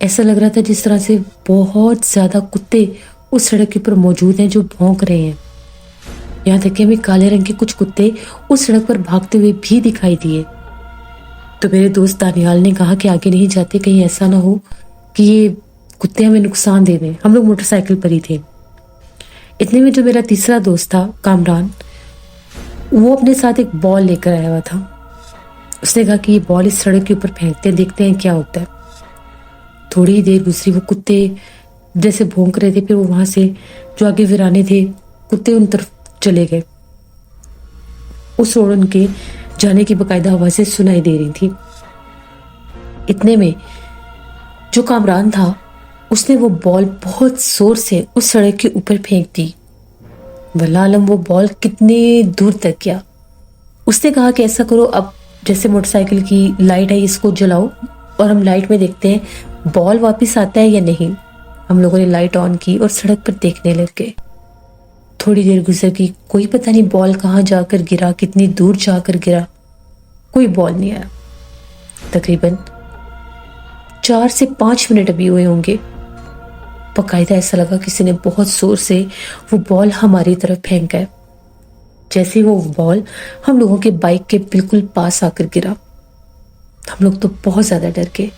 ایسا لگ رہا تھا جس طرح سے بہت زیادہ کتے اس سڑک کے اوپر موجود ہیں جو بھونک رہے ہیں. یہاں تک کہ ہمیں کالے رنگ کے کچھ کتے اس سڑک پر بھاگتے ہوئے بھی دکھائی دیے. تو میرے دوست دانیال نے کہا کہ آگے نہیں جاتے، کہیں ایسا نہ ہو کہ یہ کتے ہمیں نقصان دے دیں. ہم لوگ موٹر سائیکل پر ہی تھے. اتنے میں جو میرا تیسرا دوست تھا کامران، وہ اپنے ساتھ ایک بال لے کر آیا ہوا تھا. اس نے کہا کہ یہ بال اس سڑک کے اوپر پھینکتے ہیں، دیکھتے ہیں کیا ہوتا ہے. تھوڑی دیر گزری، وہ کتے جیسے بھونک رہے تھے، پھر وہ وہاں سے جو آگے ویرانے تھے کتے ان طرف چلے گئے. اس روڈ ان کے جانے کی باقاعدہ آوازیں سنائی دے رہی تھی. اتنے میں جو کامران تھا اس نے وہ بال بہت زور سے اس سڑک کے اوپر پھینک دی. واللہ عالم وہ بال کتنے دور تک گیا. اس نے کہا کہ ایسا کرو، اب جیسے موٹر سائیکل کی لائٹ ہے اس کو جلاؤ اور ہم لائٹ میں دیکھتے ہیں بال واپس آتا ہے یا نہیں. ہم لوگوں نے لائٹ آن کی اور سڑک پر دیکھنے لگ گئے. تھوڑی دیر گزر گئی، کوئی پتہ نہیں بال کہاں جا کر گرا، کتنی دور جا کر گرا، کوئی بال نہیں آیا. تقریباً 4 سے 5 منٹ ابھی ہوئے ہوں گے. باقاعدہ ایسا لگا کسی نے بہت زور سے وہ بال ہماری طرف پھینکا ہے. جیسے وہ بال ہم لوگوں کے بائک کے بالکل پاس آ کر گرا، ہم لوگ تو بہت زیادہ ڈر گئے.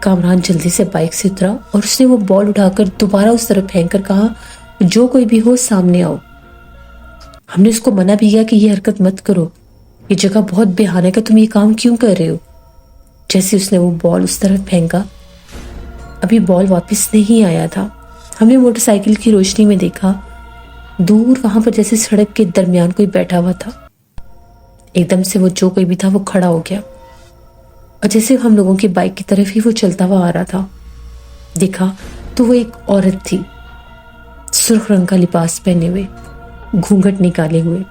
کامران جلدی سے بائک سے اترا اور اس نے وہ بال اٹھا کر دوبارہ اس طرف پھینک کر کہا جو کوئی بھی ہو سامنے آؤ. ہم نے اس کو منع بھی کیا کہ یہ حرکت مت کرو، یہ جگہ بہت بھیانک ہے، تم یہ کام کیوں کر رہے ہو. جیسے اس نے وہ بال اس طرف پھینکا، ابھی بال واپس نہیں آیا تھا. ہم نے موٹر سائیکل کی روشنی میں دیکھا دور وہاں پر جیسے سڑک کے درمیان کوئی بیٹھا ہوا تھا. ایک دم سے وہ جو کوئی بھی تھا وہ کھڑا ہو گیا اور جیسے ہم لوگوں کی بائک کی طرف ہی وہ چلتا ہوا آ رہا تھا. دیکھا تو وہ ایک عورت تھی، سرخ رنگ کا لباس پہنے ہوئے، گھونگھٹ نکالے ہوئے.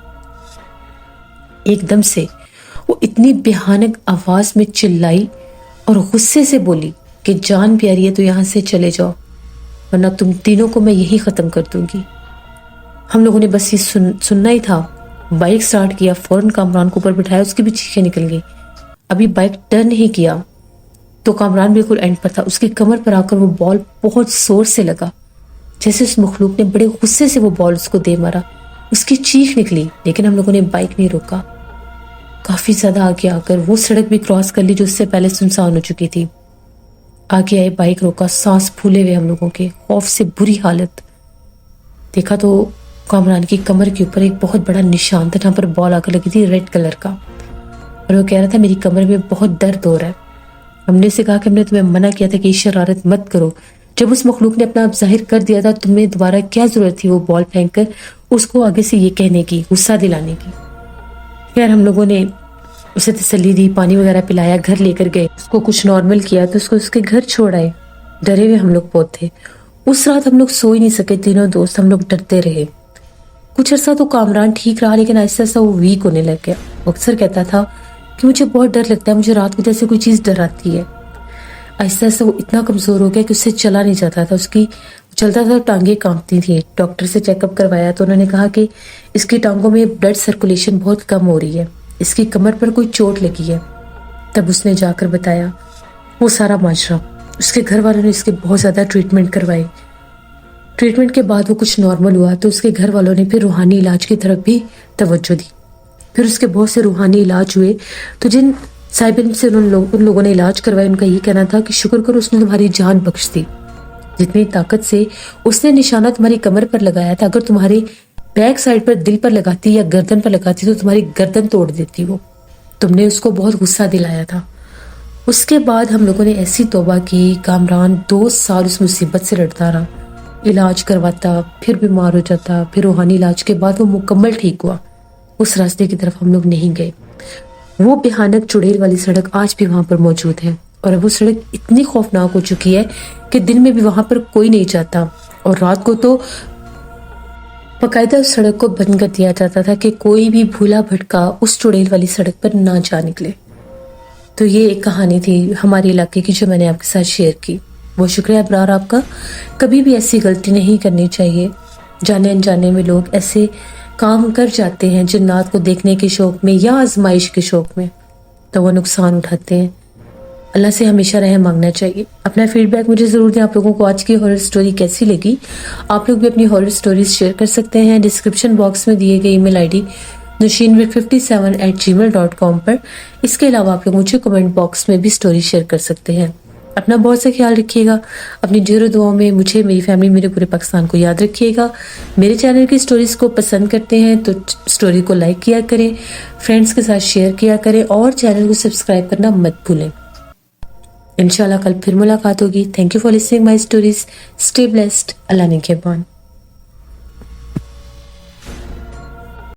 ایک دم سے وہ اتنی بھیانک آواز میں چلائی اور غصے سے بولی کہ جان پیاری ہے تو یہاں سے چلے جاؤ ورنہ تم تینوں کو میں یہی ختم کر دوں گی. ہم لوگوں نے بس یہ سننا ہی تھا. بائک سٹارٹ کیا، فوراً کامران کو اوپر بٹھایا، اس کی بھی چیخیں نکل گئی. ابھی بائک ٹرن نہیں کیا تو کامران بالکل اینڈ پر تھا. اس کی کمر پر آ کر وہ بال بہت زور سے لگا، جیسے اس مخلوق نے بڑے غصے سے وہ بال اس کو دے مارا. اس کی چیخ نکلی لیکن ہم لوگوں نے بائک نہیں روکا. کافی زیادہ آگے آ کر وہ سڑک بھی کراس کر لی جو اس سے پہلے سنسان ہو چکی تھی. آگے آئے، بائک روکا، سانس پھولے ہوئے ہم لوگوں کے، خوف سے بری حالت. دیکھا تو کامران کی کمر کے اوپر ایک بہت بڑا نشان تھا جہاں پر بال آ کر لگی تھی ریڈ کلر کا، اور وہ کہہ رہا تھا میری کمر میں بہت درد ہو رہا ہے. ہم نے اسے کہا کہ ہم نے تمہیں منع کیا تھا کہ یہ شرارت مت کرو. جب اس مخلوق نے اپنا آپ ظاہر کر دیا تھا تمہیں دوبارہ کیا ضرورت تھی وہ بال پھینک کر اس کو آگے سے یہ کہنے کی، غصہ دلانے کی. خیر ہم لوگوں نے اسے تسلی دی، پانی وغیرہ پلایا، گھر لے کر گئے، اس کو کچھ نارمل کیا تو اس کو اس کے گھر چھوڑ آئے. ڈرے ہوئے ہم لوگ بہت تھے. اس رات ہم لوگ سو ہی نہیں سکے، تینوں دوست ہم لوگ ڈرتے رہے. کچھ عرصہ تو کامران ٹھیک رہا لیکن آہستہ آہستہ وہ ویک ہونے لگ گیا. اکثر کہتا تھا کہ مجھے بہت ڈر لگتا ہے، مجھے رات کو جیسے کوئی چیز ڈراتی ہے. آہستہ آہستہ وہ اتنا کمزور ہو گیا کہ اس سے چلا نہیں جاتا تھا. اس کی چلتا تھا ٹانگیں کانپتی تھیں. ڈاکٹر سے چیک اپ کروایا تو انہوں نے کہا کہ اس کی ٹانگوں میں بلڈ سرکولیشن بہت کم ہو رہی ہے، اس کی کمر پر کوئی چوٹ لگی ہے. تب اس نے جا کر بتایا وہ سارا ماجرا. اس کے گھر والوں نے اس کے بہت زیادہ ٹریٹمنٹ کروائی. ٹریٹمنٹ کے بعد وہ کچھ نارمل ہوا تو اس کے گھر والوں نے پھر روحانی علاج کی طرف بھی توجہ دی. پھر اس کے بہت سے روحانی علاج ہوئے تو جن صاحبین سے ان لوگوں نے علاج کروایا ان کا یہ کہنا تھا کہ شکر کرو اس نے تمہاری جان بخش دی. جتنی طاقت سے اس نے نشانہ تمہاری کمر پر لگایا تھا، اگر تمہارے بیک سائڈ پر دل پر لگاتی یا گردن پر لگاتی تو تمہاری گردن توڑ دیتی. وہ تم نے اس کو بہت غصہ دلایا تھا. اس کے بعد ہم لوگوں نے ایسی توبہ کی. کامران 2 سال اس مصیبت سے لڑتا رہا، علاج کرواتا، پھر بیمار ہو جاتا، پھر روحانی علاج کے بعد وہ مکمل ٹھیک ہوا. اس راستے کی طرف ہم لوگ نہیں گئے. وہ بھیانک چڑیل والی سڑک آج بھی وہاں پر موجود ہے اور اب وہ سڑک اتنی خوفناک ہو چکی ہے کہ دن میں بھی وہاں پر کوئی نہیں جاتا اور رات کو تو باقاعدہ اس سڑک کو بند کر دیا جاتا تھا کہ کوئی بھی بھولا بھٹکا اس چڑیل والی سڑک پر نہ جا نکلے. تو یہ ایک کہانی تھی ہمارے علاقے کی جو میں نے آپ کے ساتھ شیئر کی. وہ شکریہ ابرار آپ کا. کبھی بھی ایسی غلطی نہیں کرنی چاہیے. جانے انجانے میں لوگ ایسے کام کر جاتے ہیں جنات کو دیکھنے کے شوق میں یا آزمائش کے شوق میں تو وہ نقصان اٹھاتے ہیں. اللہ سے ہمیشہ رحم مانگنا چاہیے. اپنا فیڈ بیک مجھے ضرور دیں. آپ لوگوں کو آج کی ہارر سٹوری کیسی لگی؟ آپ لوگ بھی اپنی ہارر سٹوریز شیئر کر سکتے ہیں ڈسکرپشن باکس میں دیے گئے ای میل آئی ڈی nushinvik57@gmail.com پر. اس کے علاوہ آپ لوگ مجھے کمنٹ باکس میں بھی سٹوری شیئر کر سکتے ہیں. اپنا بہت سا خیال رکھیے گا. اپنی ڈھیروں دعاؤں میں مجھے، میری فیملی، میرے پورے پاکستان کو یاد رکھیے گا. میرے چینل کی سٹوریز کو پسند کرتے ہیں تو سٹوری کو لائک کیا کریں، فرینڈس کے ساتھ شیئر کیا کریں اور چینل کو سبسکرائب کرنا مت بھولیں. انشاءاللہ کل پھر ملاقات ہوگی. Thank you for listening my stories. Stay blessed. اللہ نگہبان.